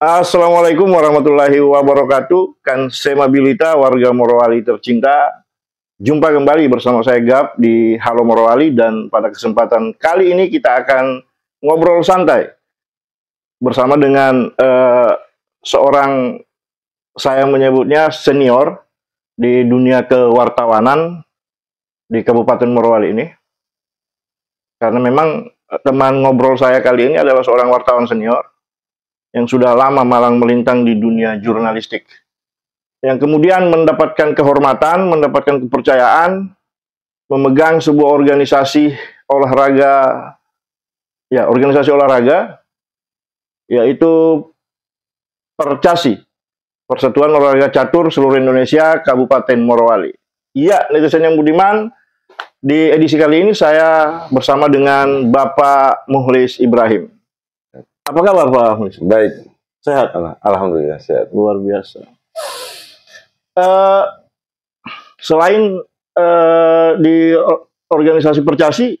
Assalamualaikum warahmatullahi wabarakatuh. Kan Semabilita, warga Morowali tercinta. Jumpa kembali bersama saya Gap di Halo Morowali, dan pada kesempatan kali ini kita akan ngobrol santai bersama dengan seorang, saya menyebutnya senior di dunia kewartawanan di Kabupaten Morowali ini. Karena memang teman ngobrol saya kali ini adalah seorang wartawan senior yang sudah lama malang melintang di dunia jurnalistik, yang kemudian mendapatkan kehormatan, mendapatkan kepercayaan, memegang sebuah organisasi olahraga, yaitu Percasi, Persatuan Olahraga Catur Seluruh Indonesia Kabupaten Morowali. Iya, netizen yang budiman, di edisi kali ini saya bersama dengan Bapak Mukhlis Ibrahim. Apa kabar Pak Mukhlis? Baik. Sehat? Alhamdulillah sehat. Luar biasa. Selain di organisasi Percasi,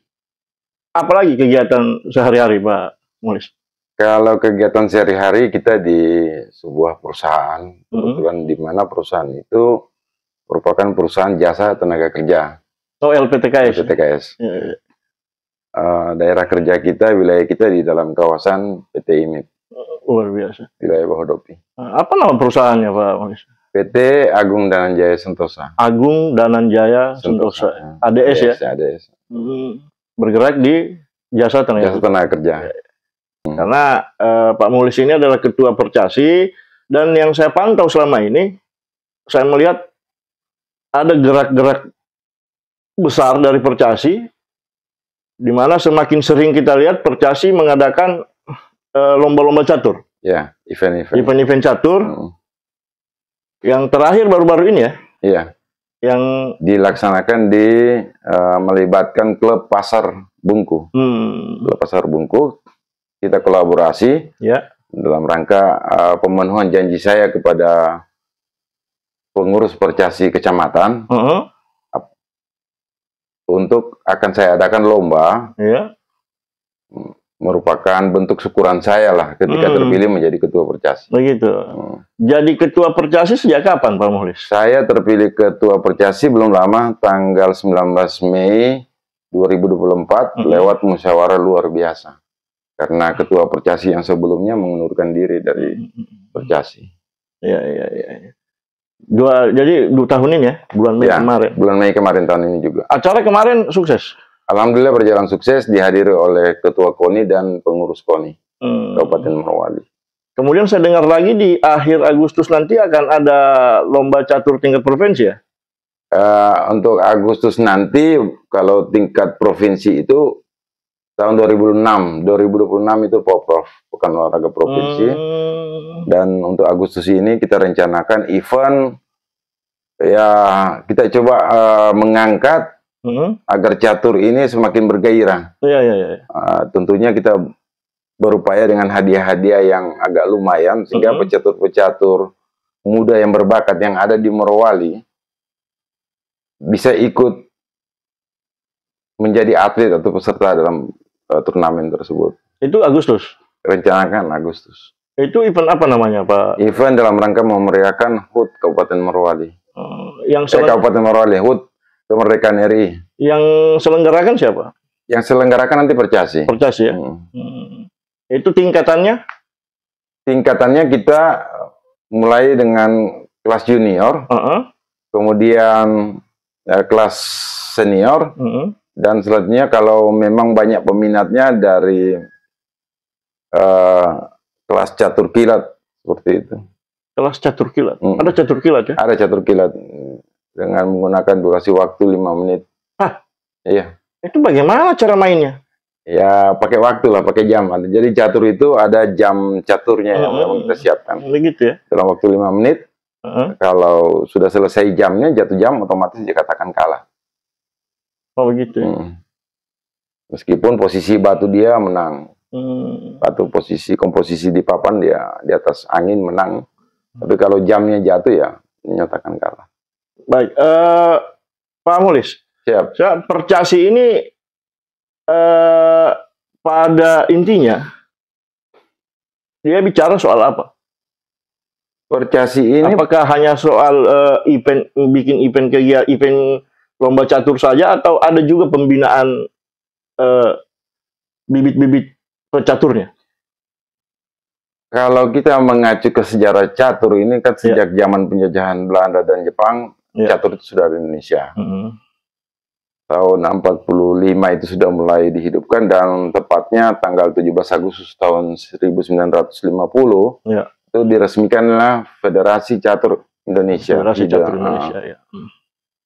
apalagi kegiatan sehari-hari Pak Mukhlis? Kalau kegiatan sehari-hari kita di sebuah perusahaan, kebetulan di mana perusahaan itu merupakan perusahaan jasa tenaga kerja. Oh, LPTKS. LPTKS. Daerah kerja kita, wilayah kita di dalam kawasan PT IMIP. Luar biasa. Wilayah Bahodopi. Apa nama perusahaannya Pak Mukhlis? PT Agung Dananjaya Sentosa. Agung Dananjaya Sentosa. ADS ya? ADS. Bergerak di jasa tenaga kerja. Karena Pak Mukhlis ini adalah ketua Percasi, dan yang saya pantau selama ini, saya melihat ada gerak-gerak besar dari Percasi, di mana semakin sering kita lihat Percasi mengadakan lomba-lomba catur. Ya, event-event catur. Yang terakhir baru-baru ini ya? Iya. Yang dilaksanakan melibatkan klub Pasar Bungku. Klub Pasar Bungku, kita kolaborasi dalam rangka pemenuhan janji saya kepada pengurus Percasi kecamatan untuk akan saya adakan lomba. Merupakan bentuk syukuran saya lah ketika terpilih menjadi ketua Percasi. Begitu. Jadi ketua Percasi sejak kapan Pak Mukhlis? Saya terpilih ketua Percasi belum lama, tanggal 19 Mei 2024 lewat musyawarah luar biasa. Karena ketua Percasi yang sebelumnya mengundurkan diri dari Percasi. Iya. Jadi 2 tahun ini ya, bulan Mei kemarin. Bulan Mei kemarin tahun ini juga. Acara kemarin sukses. Alhamdulillah berjalan sukses, dihadiri oleh Ketua KONI dan pengurus KONI Kabupaten Morowali. Kemudian saya dengar lagi di akhir Agustus nanti akan ada lomba catur tingkat provinsi ya? Untuk Agustus nanti, kalau tingkat provinsi itu tahun 2006, 2026 itu Poprov, Pekan Olahraga Provinsi. Dan untuk Agustus ini kita rencanakan event, kita coba mengangkat agar catur ini semakin bergairah. Tentunya kita berupaya dengan hadiah-hadiah yang agak lumayan, sehingga pecatur-pecatur muda yang berbakat yang ada di Morowali bisa ikut menjadi atlet atau peserta dalam turnamen tersebut. Itu Agustus? Rencanakan Agustus. Itu event apa namanya Pak? Event dalam rangka memeriahkan HUT Kabupaten Morowali. Kabupaten Morowali, HUT Kemerdekaan RI. Yang selenggarakan siapa? Yang selenggarakan nanti Percasi. Percasi ya? Itu tingkatannya? Tingkatannya kita mulai dengan kelas junior, kemudian kelas senior, dan selanjutnya kalau memang banyak peminatnya dari kelas catur kilat, seperti itu. Kelas catur kilat? Ada catur kilat ya? Ada catur kilat. Dengan menggunakan durasi waktu 5 menit. Hah? Iya. Itu bagaimana cara mainnya? Ya, pakai waktu lah, pakai jam. Jadi catur itu ada jam caturnya yang memang kita siapkan. Begitu ya? Dalam waktu 5 menit, kalau sudah selesai jamnya, jatuh jam, otomatis dikatakan kalah. Oh, begitu ya? Meskipun posisi batu dia menang. Batu komposisi di papan dia di atas angin menang. Tapi kalau jamnya jatuh ya, dinyatakan kalah. Baik, Pak Mukhlis. Siap. Percasi ini pada intinya dia bicara soal apa? Percasi ini apakah hanya soal event, bikin event kegiatan, event lomba catur saja, atau ada juga pembinaan bibit-bibit pecaturnya? Kalau kita mengacu ke sejarah catur ini kan sejak zaman penjajahan Belanda dan Jepang, catur itu sudah ada di Indonesia. Tahun 45 itu sudah mulai dihidupkan, dan tepatnya tanggal 17 Agustus tahun 1950 itu diresmikanlah Federasi Catur Indonesia. Federasi Catur Indonesia, ya.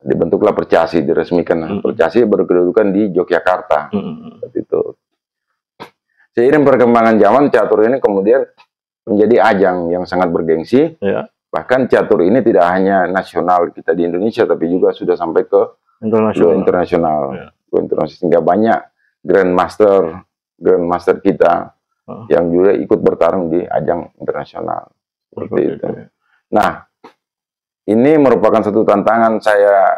Dibentuklah Percasi, diresmikan. Percasi berkedudukan di Yogyakarta. Itu. Seiring perkembangan zaman, catur ini kemudian menjadi ajang yang sangat bergengsi. Bahkan catur ini tidak hanya nasional kita di Indonesia, tapi juga sudah sampai ke internasional. Sehingga banyak grandmaster kita yang juga ikut bertarung di ajang internasional. Seperti itu. Nah, ini merupakan satu tantangan saya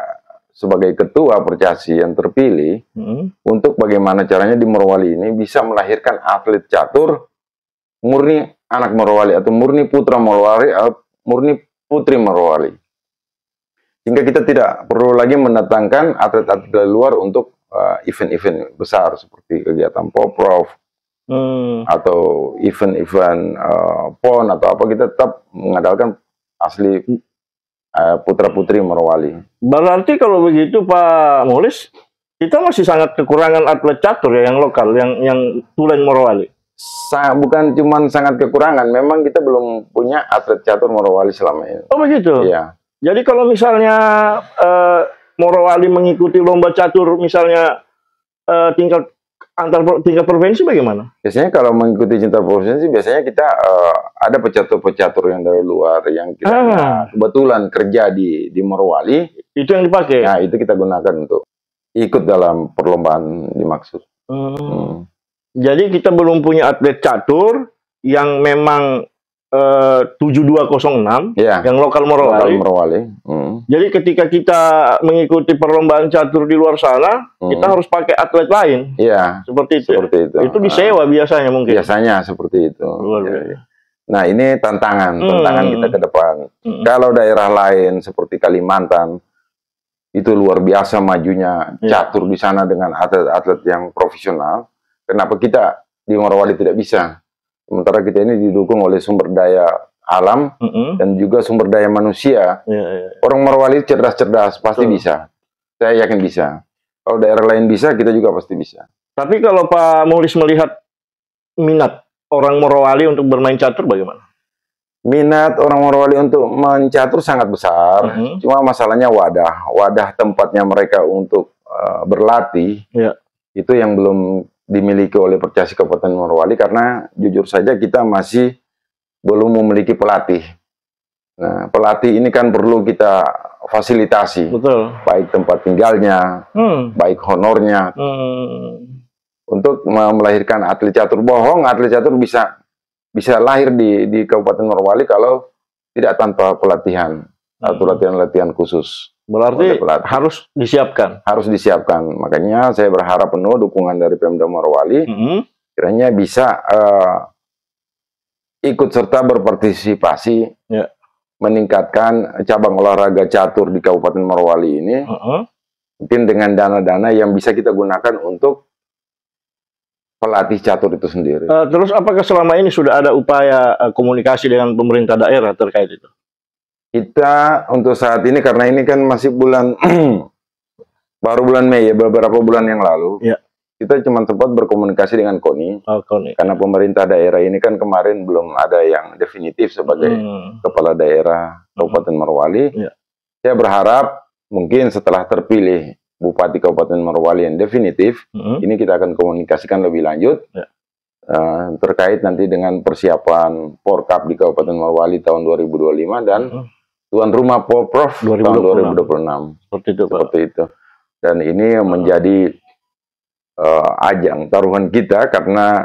sebagai ketua Percasi yang terpilih untuk bagaimana caranya di Morowali ini bisa melahirkan atlet catur murni anak Morowali, atau murni putra Morowali, atau murni putri Morowali. Hingga kita tidak perlu lagi mendatangkan atlet-atlet dari luar untuk event-event besar seperti kegiatan Poprov atau event-event PON atau apa. Kita tetap mengandalkan asli putra-putri Morowali. Berarti kalau begitu Pak Mulis, kita masih sangat kekurangan atlet catur ya, yang lokal, yang tulen Morowali. Bukan cuma sangat kekurangan, memang kita belum punya atlet catur Morowali selama ini. Oh begitu? Iya. Jadi kalau misalnya Morowali mengikuti lomba catur, misalnya tingkat provinsi bagaimana? Biasanya kalau mengikuti tingkat provinsi, biasanya kita ada pecatur-pecatur yang dari luar yang kita kebetulan kerja di Morowali. Itu yang dipakai? Nah, itu kita gunakan untuk ikut dalam perlombaan dimaksud. Jadi kita belum punya atlet catur yang memang 7206 yang lokal Morowali. Jadi ketika kita mengikuti perlombaan catur di luar sana, kita harus pakai atlet lain. Seperti itu. Itu disewa biasanya mungkin. Biasanya seperti itu. Nah, ini tantangan kita ke depan. Kalau daerah lain seperti Kalimantan itu luar biasa majunya catur di sana dengan atlet-atlet yang profesional. Kenapa kita di Morowali tidak bisa? Sementara kita ini didukung oleh sumber daya alam dan juga sumber daya manusia. Orang Morowali cerdas-cerdas, pasti bisa. Saya yakin bisa. Kalau daerah lain bisa, kita juga pasti bisa. Tapi kalau Pak Mulis melihat minat orang Morowali untuk bermain catur bagaimana? Minat orang Morowali untuk mencatur sangat besar. Cuma masalahnya wadah tempatnya mereka untuk berlatih itu yang belum dimiliki oleh Percasi Kabupaten Morowali, karena jujur saja kita masih belum memiliki pelatih. Nah, pelatih ini kan perlu kita fasilitasi. Betul. Baik tempat tinggalnya, baik honornya. Untuk melahirkan atlet catur. Bohong, atlet catur bisa lahir di Kabupaten Morowali kalau tidak tanpa pelatihan atau latihan khusus. Berarti harus disiapkan. Harus disiapkan. Makanya saya berharap penuh dukungan dari Pemda Morowali. Kiranya bisa ikut serta berpartisipasi meningkatkan cabang olahraga catur di Kabupaten Morowali ini. Mungkin dengan dana-dana yang bisa kita gunakan untuk pelatih catur itu sendiri. Terus apakah selama ini sudah ada upaya komunikasi dengan pemerintah daerah terkait itu? Kita untuk saat ini, karena ini kan masih bulan baru bulan Mei ya, beberapa bulan yang lalu, kita cuma sempat berkomunikasi dengan KONI. Karena pemerintah daerah ini kan kemarin belum ada yang definitif sebagai kepala daerah Kabupaten Morowali. Saya berharap mungkin setelah terpilih Bupati Kabupaten Morowali yang definitif, ini kita akan komunikasikan lebih lanjut terkait nanti dengan persiapan Porkap di Kabupaten Morowali tahun 2025 dan tuan rumah Poprov tahun 2026. Seperti itu. Dan ini menjadi ajang taruhan kita, karena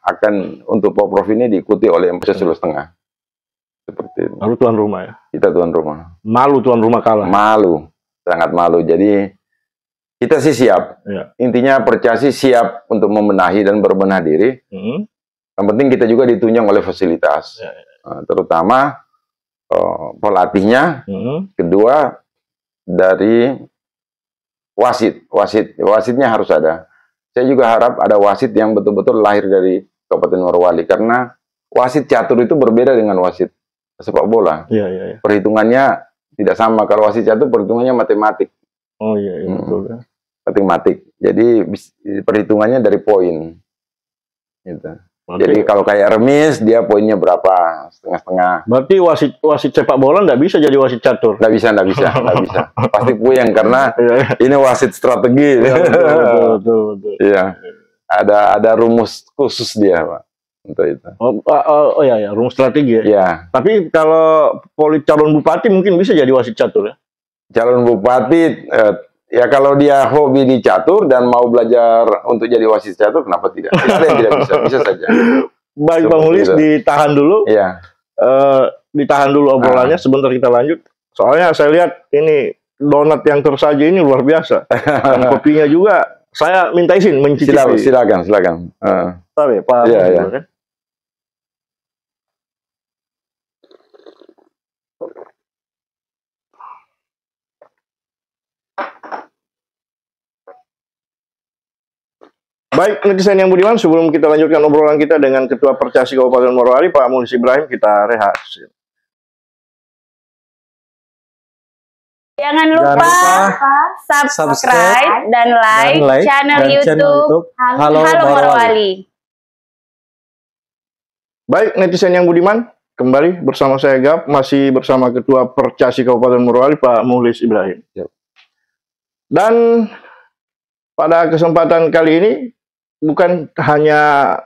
akan untuk Poprov ini diikuti oleh Sulawesi Tengah. Seperti itu. Lalu tuan rumah ya? Kita tuan rumah. Malu tuan rumah kalah? Malu, sangat malu. Jadi kita sih siap. Intinya Percasi siap untuk membenahi dan berbenah diri. Yang penting kita juga ditunjang oleh fasilitas. Terutama pelatihnya, kedua dari wasitnya harus ada. Saya juga harap ada wasit yang betul-betul lahir dari Kabupaten Morowali, karena wasit catur itu berbeda dengan wasit sepak bola. Iya. Perhitungannya tidak sama. Kalau wasit catur perhitungannya matematik. Oh iya, betul. Matematik. Jadi perhitungannya dari poin. Gitu. Jadi kalau kayak remis, dia poinnya berapa? Setengah-setengah. Berarti wasit sepak bola nggak bisa jadi wasit catur? Nggak bisa. Pasti puyeng, karena ini wasit strategi. Betul. Iya. Ada rumus khusus dia, Pak, untuk itu. Oh ya, rumus strategi ya. Iya. Tapi kalau calon bupati mungkin bisa jadi wasit catur ya? Calon bupati, ya kalau dia hobi di catur dan mau belajar untuk jadi wasit catur, kenapa tidak? Tidak ada yang tidak bisa, bisa saja. Baik, Bang Mulis, ditahan dulu. Iya. Ditahan dulu obrolannya, sebentar kita lanjut. Soalnya saya lihat ini donat yang tersaji ini luar biasa. Dan kopinya juga. Saya minta izin mencicipi. Silakan. Tapi Pak. Iya. Kan? Baik, netizen yang budiman, sebelum kita lanjutkan obrolan kita dengan Ketua Percasi Kabupaten Morowali, Pak Mulis Ibrahim, kita rehat. Jangan lupa subscribe dan like channel YouTube Halo Morowali. Baik, netizen yang budiman, kembali bersama saya Gap, masih bersama Ketua Percasi Kabupaten Morowali, Pak Mulis Ibrahim. Dan pada kesempatan kali ini, bukan hanya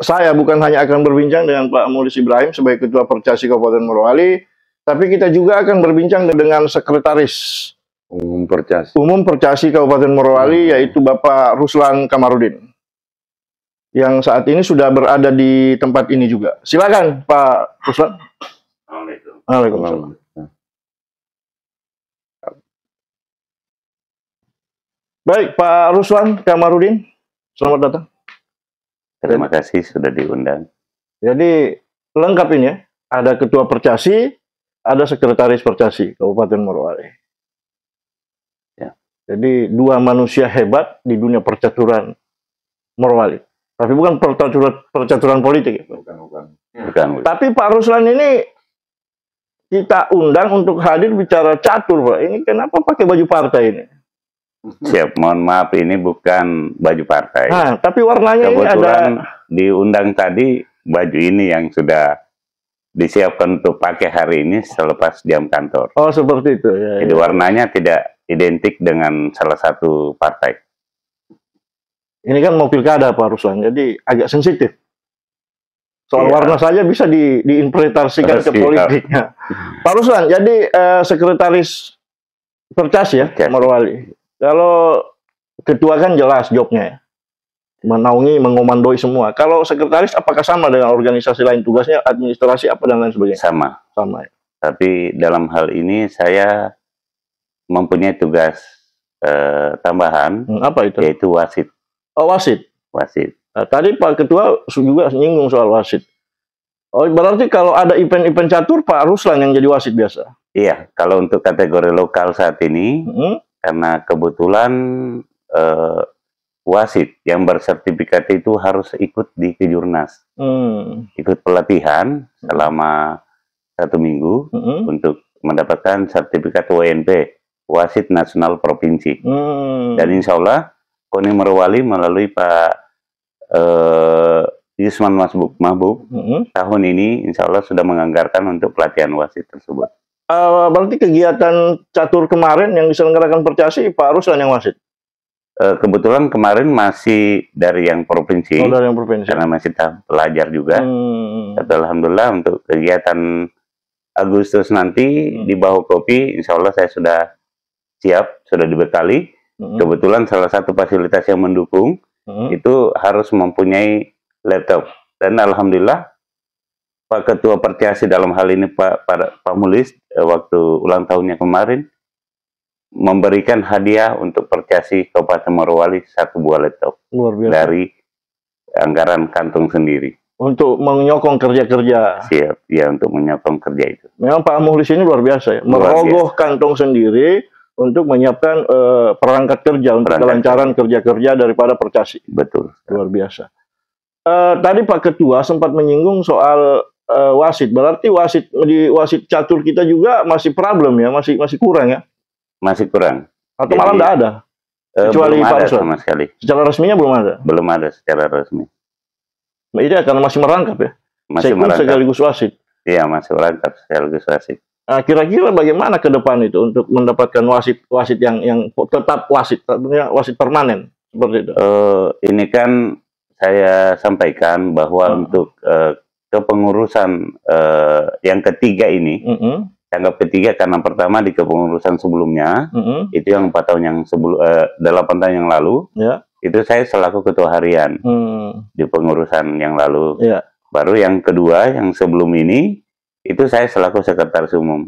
akan berbincang dengan Pak Mulis Ibrahim sebagai Ketua Percasi Kabupaten Morowali, tapi kita juga akan berbincang dengan Sekretaris Umum Percasi Kabupaten Morowali, yaitu Bapak Ruslan Kamarudin, yang saat ini sudah berada di tempat ini juga. Silakan Pak Ruslan. Waalaikumsalam. Baik, Pak Ruslan Kamarudin, selamat datang. Terima kasih sudah diundang. Jadi lengkap ini ya, ada Ketua Percasi, ada Sekretaris Percasi Kabupaten Morowali. Ya. Jadi dua manusia hebat di dunia percaturan Morowali. Tapi bukan percaturan politik. Bukan. Tapi Pak Ruslan ini kita undang untuk hadir bicara catur, Pak. Ini kenapa pakai baju partai ini? Siap, mohon maaf, ini bukan baju partai. Nah, tapi warnanya kebetulan ini ada. Diundang tadi baju ini yang sudah disiapkan untuk pakai hari ini selepas jam kantor. Oh, seperti itu. Ya, jadi warnanya tidak identik dengan salah satu partai. Ini kan mau pilkada Pak Ruslan, jadi agak sensitif. Soal warna saja bisa diinterpretasikan ke politiknya. Pak Ruslan, jadi Sekretaris Percasi ya, Morowali. Kalau ketua kan jelas jobnya ya, menaungi, mengomandoi semua. Kalau sekretaris apakah sama dengan organisasi lain, tugasnya administrasi apa dan lain sebagainya? Sama ya. Tapi dalam hal ini saya mempunyai tugas tambahan. Apa itu? Yaitu wasit. Oh, wasit. Nah, tadi Pak Ketua juga nyinggung soal wasit. Oh, berarti kalau ada event-event catur Pak Ruslan yang jadi wasit biasa? Iya, kalau untuk kategori lokal saat ini, karena kebetulan wasit yang bersertifikat itu harus ikut di Kejurnas, ikut pelatihan selama 1 minggu untuk mendapatkan sertifikat WNP, Wasit Nasional Provinsi. Dan insya Allah KONI Morowali melalui Pak Yusman Mahbub tahun ini insya Allah sudah menganggarkan untuk pelatihan wasit tersebut. Berarti kegiatan catur kemarin yang diselenggarakan Percasi Pak Ruslan yang wasit? Kebetulan kemarin masih dari yang provinsi, dari yang provinsi. Karena masih pelajar juga. Tapi alhamdulillah untuk kegiatan Agustus nanti di Bahu Kopi, insya Allah saya sudah siap, sudah dibekali. Kebetulan salah satu fasilitas yang mendukung itu harus mempunyai laptop. Dan alhamdulillah Pak Ketua Percasi dalam hal ini Pak Mulis waktu ulang tahunnya kemarin memberikan hadiah untuk Percasi Kabupaten Morowali 1 buah laptop dari anggaran kantong sendiri. untuk menyokong kerja-kerja. Siap, ya untuk menyokong kerja itu. Memang Pak Muhlis ini luar biasa ya, merogoh kantong sendiri untuk menyiapkan perangkat kerja untuk kelancaran kerja-kerja daripada Percasi. Betul. Luar biasa. Tadi Pak Ketua sempat menyinggung soal wasit. Berarti di wasit catur kita juga masih problem ya, masih kurang ya? Masih kurang. Atau malah tidak ada? Kecuali belum Pak ada Ruslan sama sekali. Secara resminya belum ada? Belum ada secara resmi. Iya, karena masih merangkap ya? Masih merangkap. Sekaligus wasit? Iya, masih merangkap sekaligus wasit. Kira-kira bagaimana ke depan itu untuk mendapatkan wasit yang tetap wasit, tentunya wasit permanen seperti itu? Ini kan saya sampaikan bahwa untuk kepengurusan yang ketiga ini, anggap ketiga karena pertama di kepengurusan sebelumnya, itu yang 4 tahun yang 8 tahun yang lalu, itu saya selaku ketua harian di pengurusan yang lalu. Baru yang kedua yang sebelum ini, itu saya selaku sekretaris umum.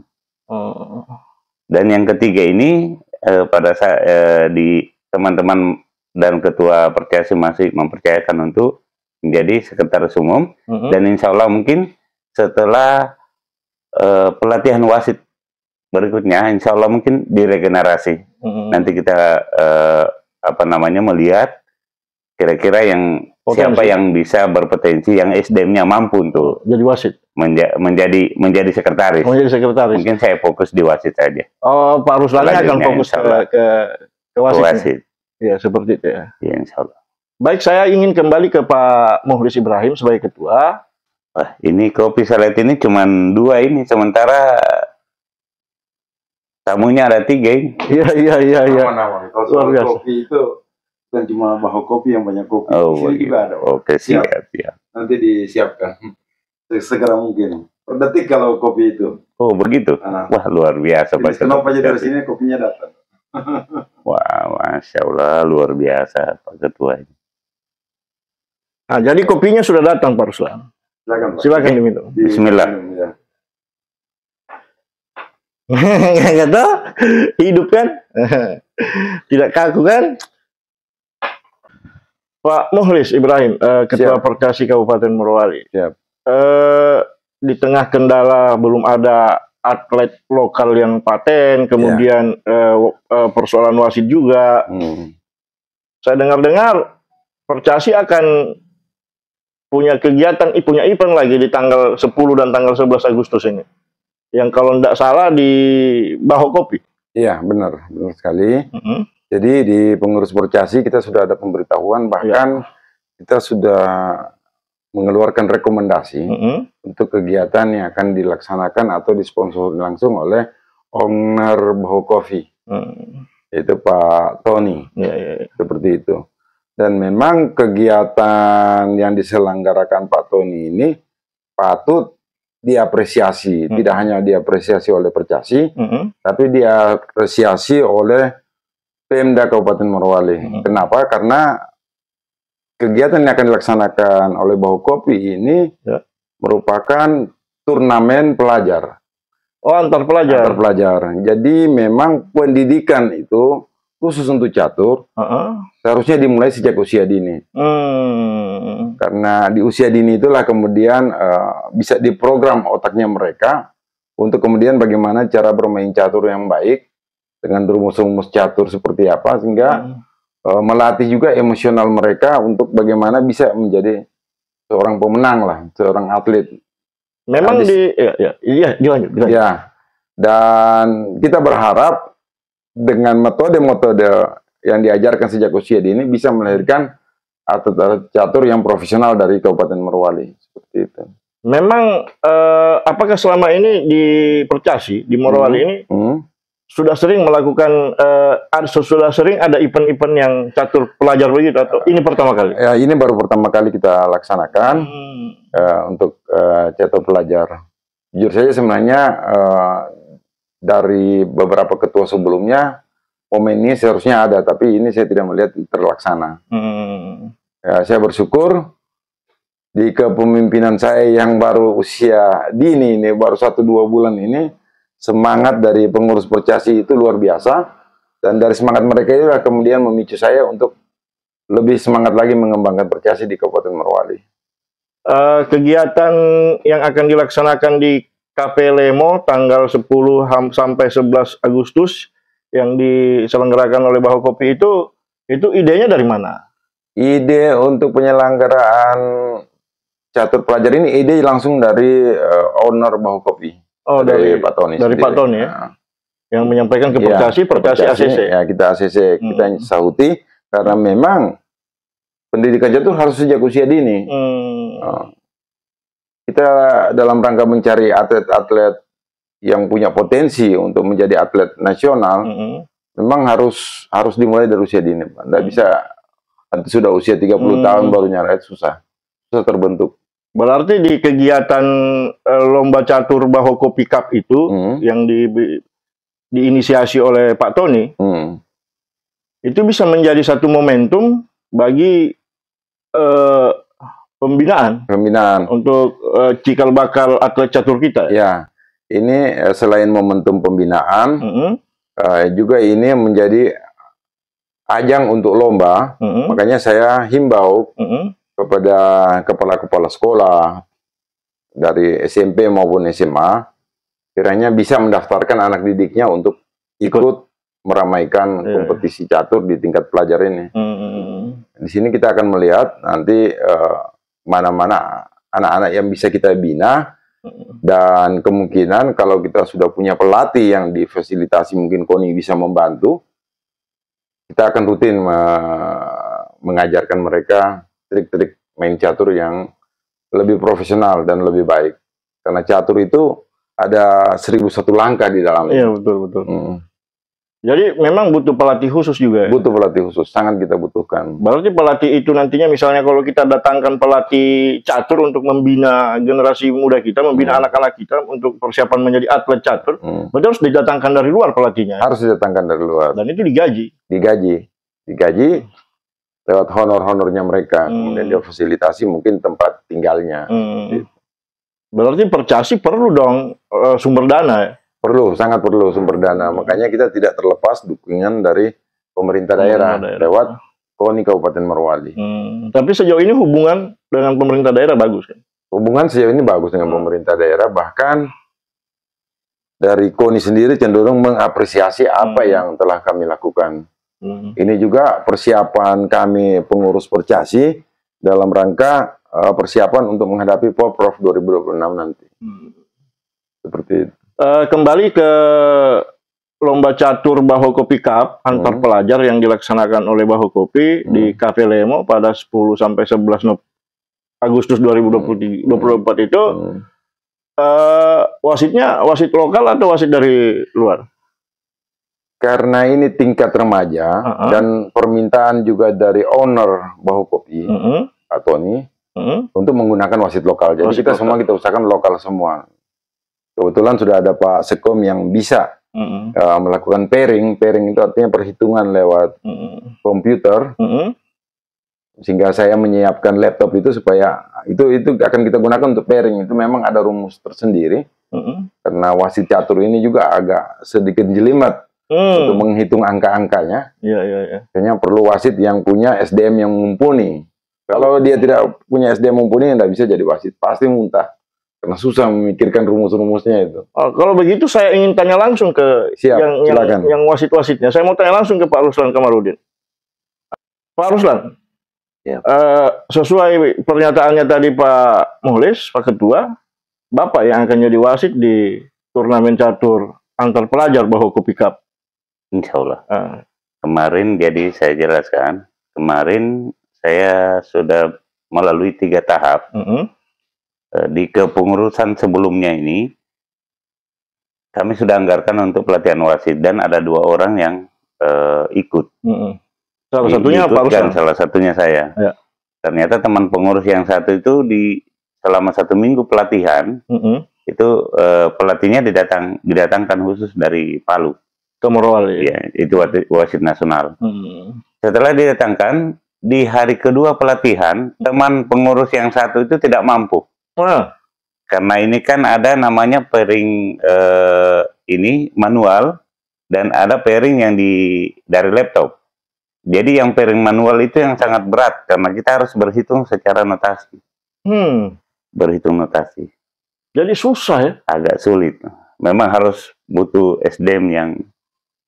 Dan yang ketiga ini pada saat di teman-teman dan ketua Percasi masih mempercayakan untuk menjadi sekretaris umum. Dan insya Allah mungkin setelah pelatihan wasit berikutnya, insya Allah mungkin diregenerasi. Nanti kita melihat kira-kira yang siapa yang bisa berpotensi, yang SDM-nya mampu untuk jadi wasit, menjadi sekretaris. Mungkin saya fokus di wasit saja. Oh, Pak Ruslan akan fokus ke wasit. Ya, seperti itu ya. Ya, insya Allah. Baik, saya ingin kembali ke Pak Muhlis Ibrahim sebagai ketua. Wah, ini kopi salet ini cuma 2 ini, sementara tamunya ada 3 ini. Iya. Kalau kopi itu bukan cuma bahu kopi yang banyak kopi. Oh, juga ada. Oke, siap. Nanti disiapkan segera mungkin. Per detik kalau kopi itu. Oh, begitu. Wah, luar biasa Pak. Kenapa aja dari sini kopinya datang. Wah, Masya Allah, luar biasa Pak Ketua ini. Nah, jadi kopinya sudah datang Pak Ruslan. Silakan diminum. Bismillah. Nggak tahu, hidup kan, tidak kaku kan. Pak Muhlis Ibrahim, Ketua Percasi Kabupaten Morowali. Di tengah kendala belum ada atlet lokal yang paten, kemudian persoalan wasit juga. Saya dengar-dengar Percasi akan punya kegiatan, punya event lagi di tanggal 10 dan tanggal 11 Agustus ini. Yang kalau tidak salah di Baho Kopi. Iya, benar sekali. Jadi di pengurus Percasi kita sudah ada pemberitahuan, bahkan kita sudah mengeluarkan rekomendasi untuk kegiatan yang akan dilaksanakan atau disponsori langsung oleh owner Baho Coffee, yaitu Pak Tony, seperti itu. Dan memang kegiatan yang diselenggarakan Pak Tony ini patut diapresiasi, tidak hanya diapresiasi oleh Percasi, tapi diapresiasi oleh Pemda Kabupaten Morowali. Kenapa? Karena kegiatan yang akan dilaksanakan oleh Baho Kopi ini merupakan turnamen pelajar. Oh, antar pelajar. Antar pelajar. Jadi memang pendidikan itu khusus untuk catur seharusnya dimulai sejak usia dini. Karena di usia dini itulah kemudian bisa diprogram otaknya mereka untuk kemudian bagaimana cara bermain catur yang baik dengan rumus-rumus catur seperti apa, sehingga melatih juga emosional mereka untuk bagaimana bisa menjadi seorang pemenang lah, seorang atlet. Memang lanjut. Ya, dan kita berharap dengan metode-metode yang diajarkan sejak usia dini bisa melahirkan atlet catur yang profesional dari Kabupaten Morowali, seperti itu. Memang apakah selama ini di Percasi, di Morowali ini sudah sering melakukan, sudah sering ada event-event yang catur pelajar begitu, atau ini pertama kali? Ya, ini baru pertama kali kita laksanakan untuk catur pelajar. Jujur saja sebenarnya dari beberapa ketua sebelumnya momen ini seharusnya ada, tapi ini saya tidak melihat terlaksana. Ya, saya bersyukur di kepemimpinan saya yang baru usia dini ini, baru 1-2 bulan ini, semangat dari pengurus Percasi itu luar biasa, dan dari semangat mereka itulah kemudian memicu saya untuk lebih semangat lagi mengembangkan Percasi di Kabupaten Morowali. Kegiatan yang akan dilaksanakan di Cafe Lemo tanggal 10 sampai 11 Agustus yang diselenggarakan oleh Baho Kopi itu idenya dari mana? Ide untuk penyelenggaraan catur pelajar ini ide langsung dari owner Baho Kopi. Oh, dari Pak Tony. Dari Pak Tony ya. Nah, yang menyampaikan ke Percasi ACC. Ya, kita ACC, kita sahuti karena memang pendidikan catur harus sejak usia dini. Kita dalam rangka mencari atlet-atlet yang punya potensi untuk menjadi atlet nasional, memang harus dimulai dari usia dini. Nggak bisa nanti sudah usia 30 tahun baru nyari, susah terbentuk. Berarti di kegiatan lomba catur Baho Kopi Cup itu yang diinisiasi oleh Pak Tony, itu bisa menjadi satu momentum bagi pembinaan untuk cikal bakal atlet catur kita. Ya, ini selain momentum pembinaan, juga ini menjadi ajang untuk lomba. Makanya saya himbau kepada kepala-kepala sekolah dari SMP maupun SMA, kiranya bisa mendaftarkan anak didiknya untuk ikut meramaikan kompetisi catur di tingkat pelajar ini. Di sini kita akan melihat nanti mana-mana anak-anak yang bisa kita bina, dan kemungkinan kalau kita sudah punya pelatih yang difasilitasi, mungkin KONI bisa membantu, kita akan rutin mengajarkan mereka trik-trik main catur yang lebih profesional dan lebih baik. Karena catur itu ada 1001 langkah di dalamnya. Iya, betul-betul. Jadi memang butuh pelatih khusus juga. Butuh pelatih khusus, sangat kita butuhkan. Berarti pelatih itu nantinya misalnya kalau kita datangkan pelatih catur untuk membina generasi muda kita, membina anak-anak kita untuk persiapan menjadi atlet catur, berarti harus didatangkan dari luar pelatihnya. Harus didatangkan dari luar. Dan itu digaji. Digaji lewat honor-honornya mereka. Kemudian dia fasilitasi mungkin tempat tinggalnya. Berarti Percasi perlu dong sumber dana ya? Perlu, sangat perlu sumber dana. Makanya kita tidak terlepas dukungan dari pemerintah daerah lewat KONI Kabupaten Morowali. Tapi sejauh ini hubungan dengan pemerintah daerah bagus kan? Hubungan sejauh ini bagus dengan pemerintah daerah. Bahkan dari KONI sendiri cenderung mengapresiasi apa yang telah kami lakukan. Ini juga persiapan kami pengurus Percasi dalam rangka persiapan untuk menghadapi Porprov 2026 nanti. Seperti itu. Kembali ke lomba catur Baho Kopi Cup antar pelajar yang dilaksanakan oleh Baho Kopi di Cafe Lemo pada 10 sampai 11 Agustus 2024 itu, wasitnya wasit lokal atau wasit dari luar? Karena ini tingkat remaja dan permintaan juga dari owner Baho Kopi, Pak Tony, untuk menggunakan wasit lokal. Jadi kita usahakan lokal semua. Kebetulan sudah ada Pak Sekom yang bisa melakukan pairing. Pairing itu artinya perhitungan lewat komputer. Sehingga saya menyiapkan laptop itu supaya itu akan kita gunakan untuk pairing. Itu memang ada rumus tersendiri. Karena wasit catur ini juga agak sedikit jelimet untuk menghitung angka-angkanya. Kayaknya perlu wasit yang punya SDM yang mumpuni. Kalau dia tidak punya SDM mumpuni, tidak bisa jadi wasit. Pasti muntah. Karena susah memikirkan rumus-rumusnya itu. Kalau begitu saya ingin tanya langsung ke yang wasit-wasitnya. Saya mau tanya langsung ke Pak Ruslan Kamarudin. Pak Ruslan, sesuai pernyataannya tadi Pak Muhlis, Pak Ketua, Bapak yang akan jadi wasit di turnamen catur antar pelajar Baho Kopi Cup. Insya Allah. Kemarin jadi saya jelaskan, kemarin saya sudah melalui 3 tahap. Di kepengurusan sebelumnya ini kami sudah anggarkan untuk pelatihan wasit dan ada 2 orang yang ikut. Salah satunya Pak Ruslan. Salah satunya saya. Ternyata teman pengurus yang satu itu selama 1 minggu pelatihan itu pelatihnya didatangkan khusus dari Palu ke Morowali. Ya, itu wasit nasional. Setelah didatangkan di hari kedua pelatihan, teman pengurus yang satu itu tidak mampu. Karena ini kan ada namanya pairing ini manual dan ada pairing yang dari laptop. Jadi yang pairing manual itu yang sangat berat karena kita harus berhitung secara notasi. Berhitung notasi. Jadi susah ya? Agak sulit. Memang harus butuh SDM yang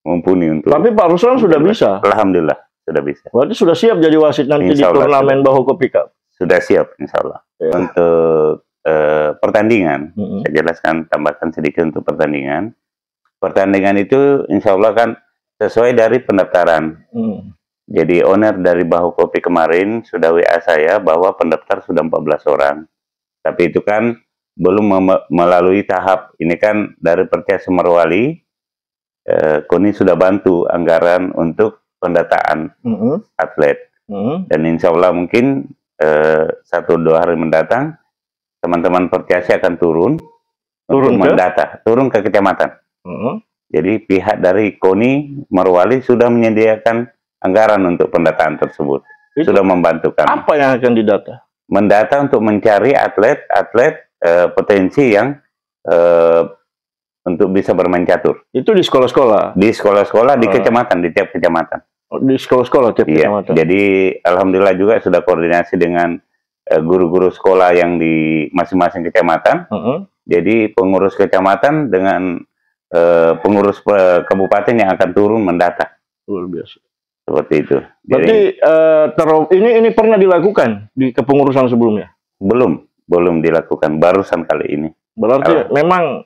mumpuni untuk. Tapi Pak Ruslan sudah bisa. Alhamdulillah sudah bisa. Berarti sudah siap jadi wasit nanti di turnamen Bahu Kopi Cup. Sudah siap, insya Allah. Ya. Untuk pertandingan, saya jelaskan, tambahkan sedikit untuk pertandingan. Pertandingan itu insya Allah kan sesuai dari pendaftaran. Jadi owner dari Bahu Kopi kemarin sudah WA saya bahwa pendaftar sudah 14 orang. Tapi itu kan belum melalui tahap. Ini kan dari Pertiasi Morowali, KONI sudah bantu anggaran untuk pendataan atlet. Dan insya Allah mungkin 1-2 hari mendatang, teman-teman Pertiasi akan turun untuk mendata, turun ke kecamatan. Jadi pihak dari KONI Morowali sudah menyediakan anggaran untuk pendataan tersebut. Itu sudah membantu kami. Apa yang akan didata? Mendata untuk mencari atlet-atlet potensi yang untuk bisa bermain catur. Itu di sekolah-sekolah? Di sekolah-sekolah, di kecamatan, di tiap kecamatan. Di sekolah-sekolah tiap kecamatan? Jadi alhamdulillah juga sudah koordinasi dengan guru-guru sekolah yang di masing-masing kecamatan. Jadi pengurus kecamatan dengan pengurus kabupaten yang akan turun mendata. Luar biasa. Seperti itu. Berarti ini pernah dilakukan di kepengurusan sebelumnya? Belum dilakukan, barusan kali ini. Berarti memang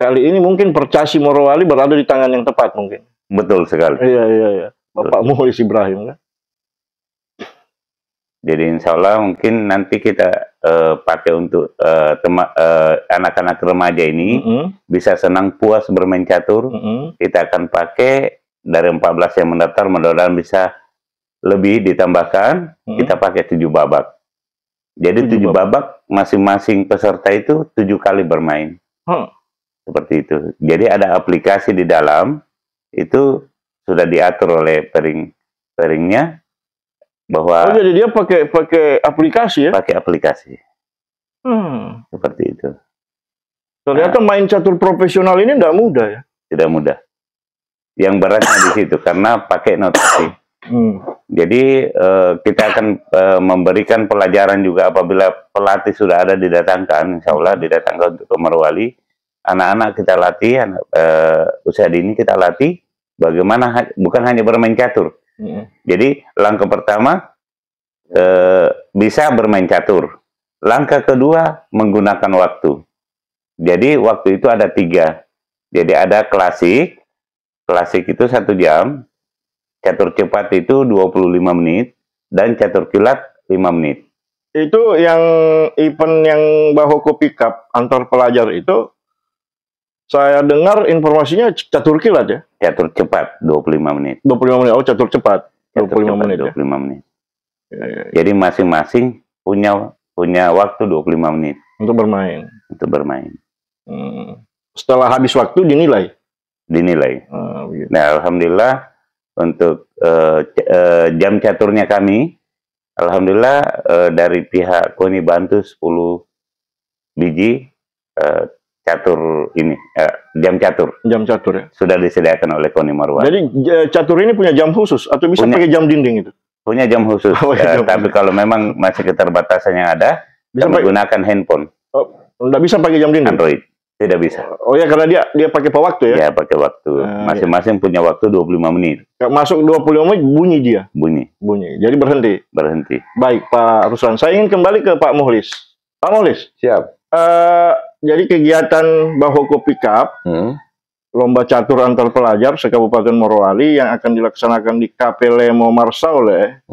kali ini mungkin Pertiasi Morowali berada di tangan yang tepat mungkin. Betul sekali. Iya. Bapak Muhlis Ibrahim kan. Jadi insya Allah mungkin nanti kita pakai untuk anak-anak remaja ini bisa senang puas bermain catur. Kita akan pakai dari 14 yang mendaftar, mudah-mudahan bisa lebih ditambahkan. Kita pakai 7 babak. Jadi 7 babak, masing-masing peserta itu 7 kali bermain. Seperti itu. Jadi ada aplikasi di dalam, itu sudah diatur oleh peringnya bahwa. Oh, jadi dia pakai aplikasi ya? Pakai aplikasi. Seperti itu. Ternyata main catur profesional ini tidak mudah ya? Tidak mudah. Yang beratnya di situ karena pakai notasi. Jadi kita akan memberikan pelajaran juga apabila pelatih sudah ada didatangkan, insya Allah didatangkan untuk Morowali. Anak-anak kita latih, usia dini kita latih bagaimana bukan hanya bermain catur. Jadi langkah pertama bisa bermain catur. Langkah kedua menggunakan waktu. Jadi waktu itu ada 3. Jadi ada klasik. Klasik itu 1 jam, catur cepat itu 25 menit, dan catur kilat 5 menit. Itu yang event yang Bahu Kopi Cup antar pelajar itu, saya dengar informasinya catur kilat ya? Catur cepat 25 menit. 25 menit, oh catur cepat 25 menit. 25 menit. Jadi masing-masing punya waktu 25 menit. Untuk bermain. Untuk bermain. Setelah habis waktu dinilai? Dinilai. Nah, alhamdulillah untuk jam caturnya kami, alhamdulillah dari pihak KONI bantu 10 biji catur ini, jam catur. Jam catur ya? Sudah disediakan oleh KONI Morowali. Jadi catur ini punya jam khusus atau bisa pakai jam dinding itu? Punya jam khusus. Tapi kalau memang masih keterbatasan yang ada, bisa menggunakan handphone. Nggak bisa pakai jam dinding? Android. Tidak bisa. Oh ya, karena dia pakai waktu ya? Ya, pakai waktu. Masing-masing punya waktu 25 menit. Masuk 25 menit, bunyi dia? Bunyi. Jadi berhenti? Berhenti. Baik, Pak Ruslan. Saya ingin kembali ke Pak Muhlis. Pak Muhlis? Siap. Jadi kegiatan Bahu Kopi Cup, lomba catur antar pelajar se-Kabupaten Morowali yang akan dilaksanakan di Kapelemo Marsaule,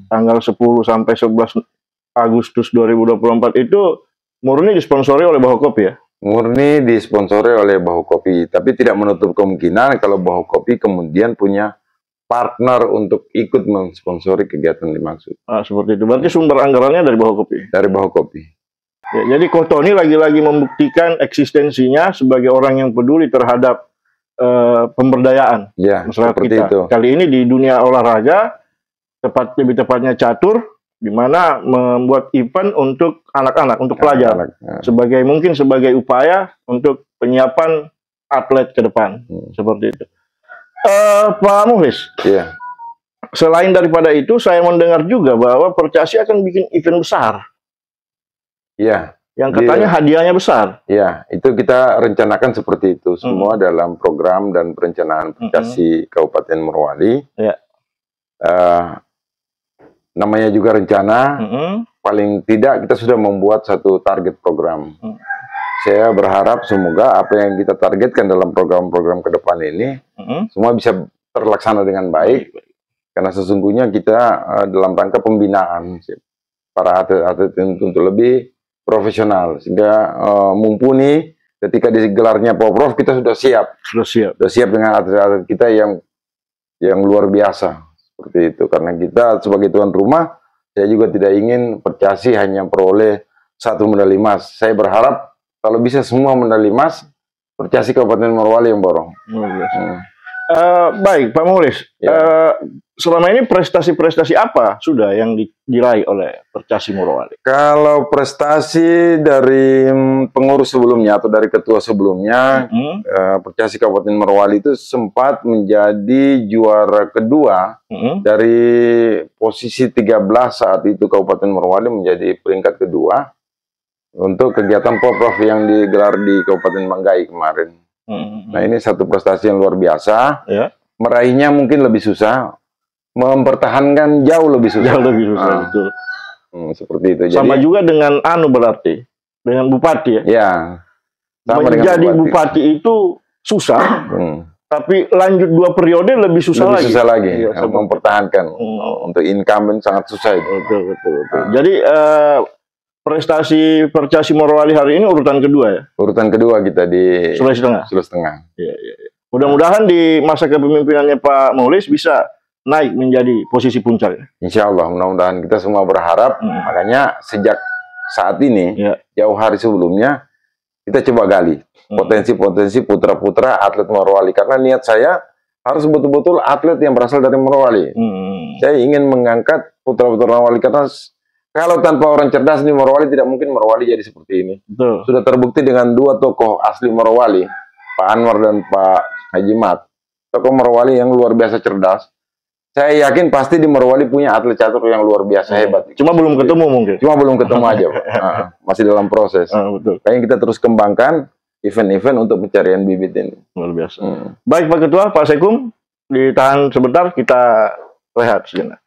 tanggal 10 sampai 11 Agustus 2024 itu murni disponsori oleh Bahu Kopi ya? Murni disponsori oleh Bahu Kopi, tapi tidak menutup kemungkinan kalau Bahu Kopi kemudian punya partner untuk ikut mensponsori kegiatan dimaksud. Seperti itu. Berarti sumber anggarannya dari Bahu Kopi? Dari Bahu Kopi. Ya, jadi KOTONI lagi-lagi membuktikan eksistensinya sebagai orang yang peduli terhadap pemberdayaan masyarakat kita. Itu. Kali ini di dunia olahraga, lebih tepatnya catur, di mana membuat event untuk anak-anak, untuk pelajar, mungkin sebagai upaya untuk penyiapan atlet ke depan, seperti itu. Pak Muhlis, selain daripada itu, saya mendengar juga bahwa Pertiasi akan bikin event besar Iya. Yang katanya hadiahnya besar. Iya, itu kita rencanakan seperti itu. Semua dalam program dan perencanaan Percasi Kabupaten Morowali. Iya. Namanya juga rencana. Paling tidak kita sudah membuat satu target program. Saya berharap semoga apa yang kita targetkan dalam program-program ke depan ini semua bisa terlaksana dengan baik. Karena sesungguhnya kita dalam rangka pembinaan para atlet-atlet untuk lebih profesional, sehingga mumpuni ketika digelarnya Poprov kita sudah siap. Sudah siap dengan atlet-atlet kita yang luar biasa seperti itu. Karena kita sebagai tuan rumah, saya juga tidak ingin Percasi hanya peroleh 1 medali emas. Saya berharap kalau bisa semua medali emas, Percasi Kabupaten Morowali yang borong. Baik, Pak Maulis. Selama ini prestasi-prestasi apa sudah yang diraih oleh Percasi Morowali? Kalau prestasi dari pengurus sebelumnya atau dari ketua sebelumnya, Percasi Kabupaten Morowali itu sempat menjadi juara kedua dari posisi 13 saat itu Kabupaten Morowali menjadi peringkat kedua untuk kegiatan Poprov yang digelar di Kabupaten Manggai kemarin. Nah, ini satu prestasi yang luar biasa. Meraihnya mungkin lebih susah, mempertahankan jauh lebih susah. Betul. Seperti itu. Sama juga dengan berarti dengan bupati ya. Ya. Menjadi bupati itu susah, tapi lanjut 2 periode lebih susah lagi. Susah lagi. Mempertahankan untuk incumbent sangat susah itu. Betul. Jadi prestasi Percasi Morowali hari ini urutan kedua ya? Urutan kedua kita di Sulawesi Tengah. Iya. Mudah-mudahan di masa kepemimpinannya Pak Maulis bisa naik menjadi posisi puncak. Insya Allah, mudah-mudahan kita semua berharap. Makanya sejak saat ini, jauh hari sebelumnya, kita coba gali potensi-potensi putra-putra atlet Morowali. Karena niat saya harus betul-betul atlet yang berasal dari Morowali. Saya ingin mengangkat putra-putra Morowali karena kalau tanpa orang cerdas di Morowali tidak mungkin Morowali jadi seperti ini. Betul. Sudah terbukti dengan 2 tokoh asli Morowali, Pak Anwar dan Pak Haji Mat. Tokoh Morowali yang luar biasa cerdas. Saya yakin pasti di Morowali punya atlet catur yang luar biasa hebat. Cuma belum ketemu mungkin. Cuma belum ketemu aja, Pak. Masih dalam proses. Betul. Kayaknya kita terus kembangkan event-event untuk pencarian bibit ini. Luar biasa. Baik Pak Ketua, Pak Sekum, ditahan sebentar, kita rehat sejenak.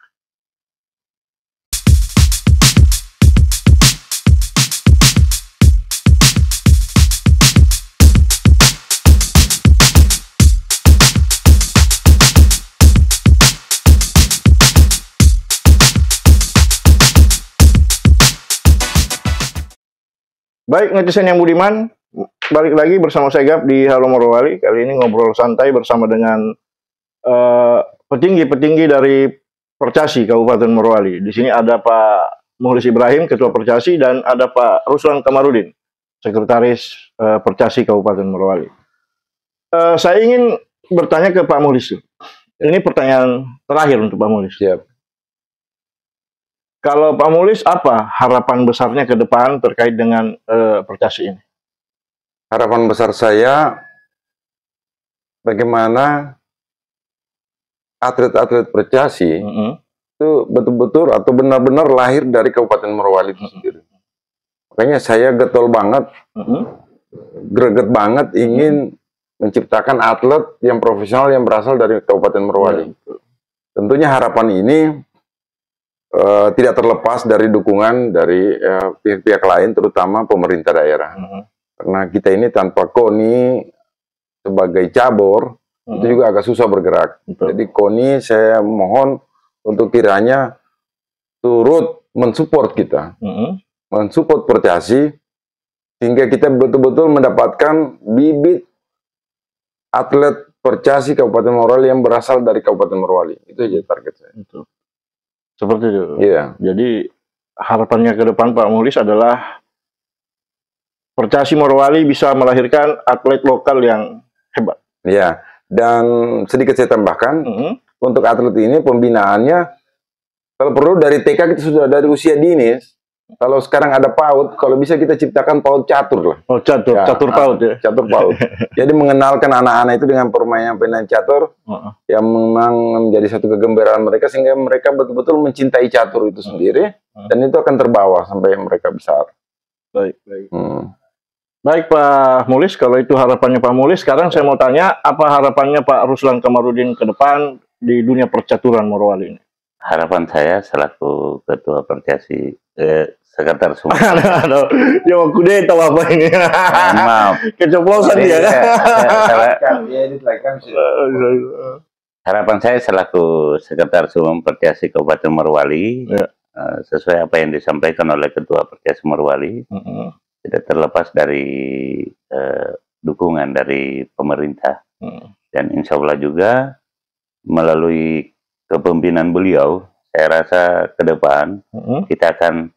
Baik, netizen yang budiman, balik lagi bersama saya Gap di Halo Morowali. Kali ini ngobrol santai bersama dengan petinggi-petinggi dari Percasi Kabupaten Morowali. Di sini ada Pak Muhlis Ibrahim, Ketua Percasi, dan ada Pak Ruslan Kamarudin, Sekretaris Percasi Kabupaten Morowali. Saya ingin bertanya ke Pak Muhlis. Ini pertanyaan terakhir untuk Pak Muhlis. Siap. Kalau Pak Maulis, apa harapan besarnya ke depan terkait dengan Percasi ini? Harapan besar saya, bagaimana atlet-atlet Percasi itu betul-betul atau benar-benar lahir dari Kabupaten Morowali itu sendiri. Makanya saya getol banget, greget banget ingin menciptakan atlet yang profesional yang berasal dari Kabupaten Morowali. Tentunya harapan ini tidak terlepas dari dukungan dari pihak-pihak lain, terutama pemerintah daerah. Karena kita ini tanpa KONI sebagai cabur, itu juga agak susah bergerak. Jadi KONI saya mohon untuk kiranya turut mensupport kita, mensupport Percasi, sehingga kita betul-betul mendapatkan bibit atlet Percasi Kabupaten Morowali yang berasal dari Kabupaten Morowali. Itu aja target saya. Seperti itu. Iya. Jadi harapannya ke depan Pak Maulis adalah Percasi Morowali bisa melahirkan atlet lokal yang hebat. Iya. Dan sedikit saya tambahkan, untuk atlet ini pembinaannya kalau perlu dari TK kita sudah dari usia dini. Kalau sekarang ada PAUD, kalau bisa kita ciptakan PAUD catur lah. Oh, catur, ya, catur PAUD ya. Catur PAUD. Jadi mengenalkan anak-anak itu dengan permainan catur yang memang menjadi satu kegembiraan mereka sehingga mereka betul-betul mencintai catur itu sendiri dan itu akan terbawa sampai mereka besar. Baik, baik. Baik Pak Mulis, kalau itu harapannya Pak Mulis, sekarang saya mau tanya, apa harapannya Pak Ruslan Kamarudin ke depan di dunia percaturan Morowali ini? Harapan saya selaku Ketua Percasi, Sekretaris Umum. Dia mau kudeta apa ini? Maaf. Keceplosan dia kan? Harapan saya selaku Sekretaris Umum Percasi Kabupaten Morowali, sesuai apa yang disampaikan oleh Ketua Percasi Morowali, tidak terlepas dari dukungan dari pemerintah. Dan insya Allah juga melalui kepemimpinan beliau, saya rasa ke depan kita akan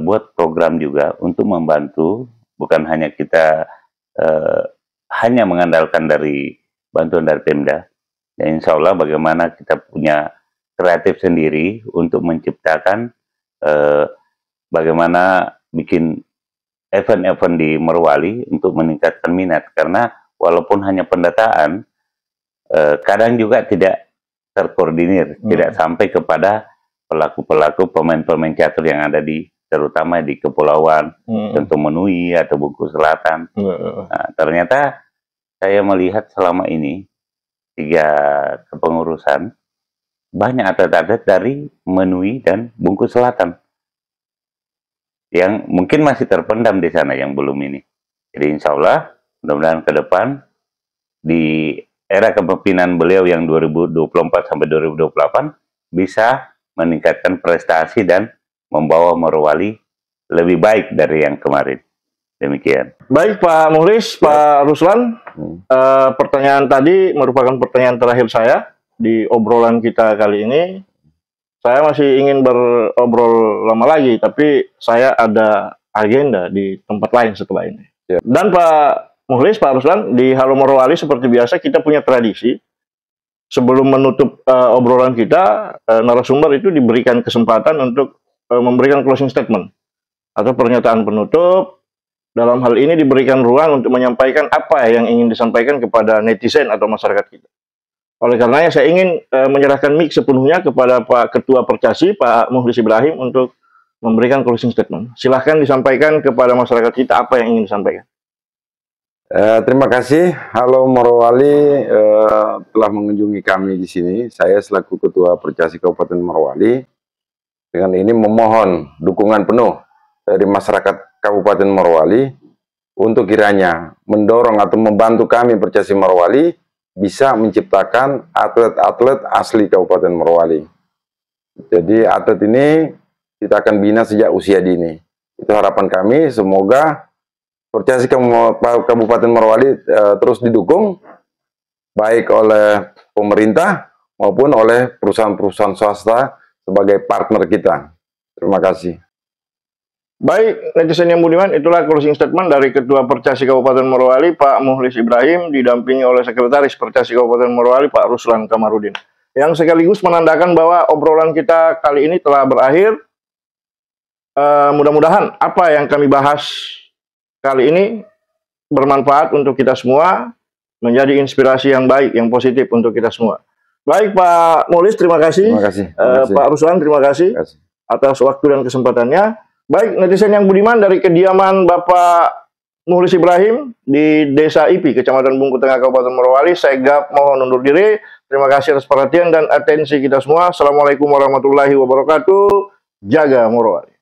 buat program juga untuk membantu, bukan hanya kita hanya mengandalkan dari bantuan dari Pemda. Dan insya Allah bagaimana kita punya kreatif sendiri untuk menciptakan bagaimana bikin event-event di Morowali untuk meningkatkan minat, karena walaupun hanya pendataan, kadang juga tidak terkoordinir, tidak sampai kepada pelaku-pelaku pemain-pemain catur yang ada di, terutama di kepulauan, contoh Menui atau Bungku Selatan. Nah, ternyata saya melihat selama ini 3 kepengurusan banyak atlet-atlet dari Menui dan Bungku Selatan yang mungkin masih terpendam di sana, yang belum ini. Jadi insya Allah mudah-mudahan ke depan di era kepemimpinan beliau yang 2024 sampai 2028 bisa meningkatkan prestasi dan membawa Morowali lebih baik dari yang kemarin. Demikian. Baik Pak Mulis, Pak Ruslan, pertanyaan tadi merupakan pertanyaan terakhir saya di obrolan kita kali ini. Saya masih ingin berobrol lama lagi, tapi saya ada agenda di tempat lain setelah ini. Dan Pak Mulis, Pak Ruslan, di Halo Morowali seperti biasa kita punya tradisi. Sebelum menutup obrolan kita, narasumber itu diberikan kesempatan untuk memberikan closing statement atau pernyataan penutup. Dalam hal ini diberikan ruang untuk menyampaikan apa yang ingin disampaikan kepada netizen atau masyarakat kita. Oleh karenanya saya ingin menyerahkan mic sepenuhnya kepada Pak Ketua Percasi, Pak Muhlis Ibrahim, untuk memberikan closing statement. Silahkan disampaikan kepada masyarakat kita apa yang ingin disampaikan. Terima kasih. Halo Morowali, telah mengunjungi kami di sini. Saya selaku Ketua Percasi Kabupaten Morowali, dengan ini memohon dukungan penuh dari masyarakat Kabupaten Morowali untuk kiranya mendorong atau membantu kami Percasi Morowali bisa menciptakan atlet-atlet asli Kabupaten Morowali. Jadi atlet ini kita akan bina sejak usia dini. Itu harapan kami, semoga Percasi Kabupaten Morowali terus didukung baik oleh pemerintah maupun oleh perusahaan-perusahaan swasta sebagai partner kita. Terima kasih. Baik, netizen yang budiman, itulah closing statement dari Ketua Percasi Kabupaten Morowali, Pak Muhlis Ibrahim, didampingi oleh Sekretaris Percasi Kabupaten Morowali, Pak Ruslan Kamarudin. Yang sekaligus menandakan bahwa obrolan kita kali ini telah berakhir. Mudah-mudahan apa yang kami bahas kali ini bermanfaat untuk kita semua, menjadi inspirasi yang baik, yang positif untuk kita semua. Baik Pak Muhlis, terima kasih. Terima kasih. Pak Ruslan, terima kasih atas waktu dan kesempatannya. Baik, netizen yang budiman, dari kediaman Bapak Muhlis Ibrahim di Desa Ipi, Kecamatan Bungku Tengah, Kabupaten Morowali, saya Gap mohon undur diri. Terima kasih atas perhatian dan atensi kita semua. Assalamualaikum warahmatullahi wabarakatuh. Jaga Morowali.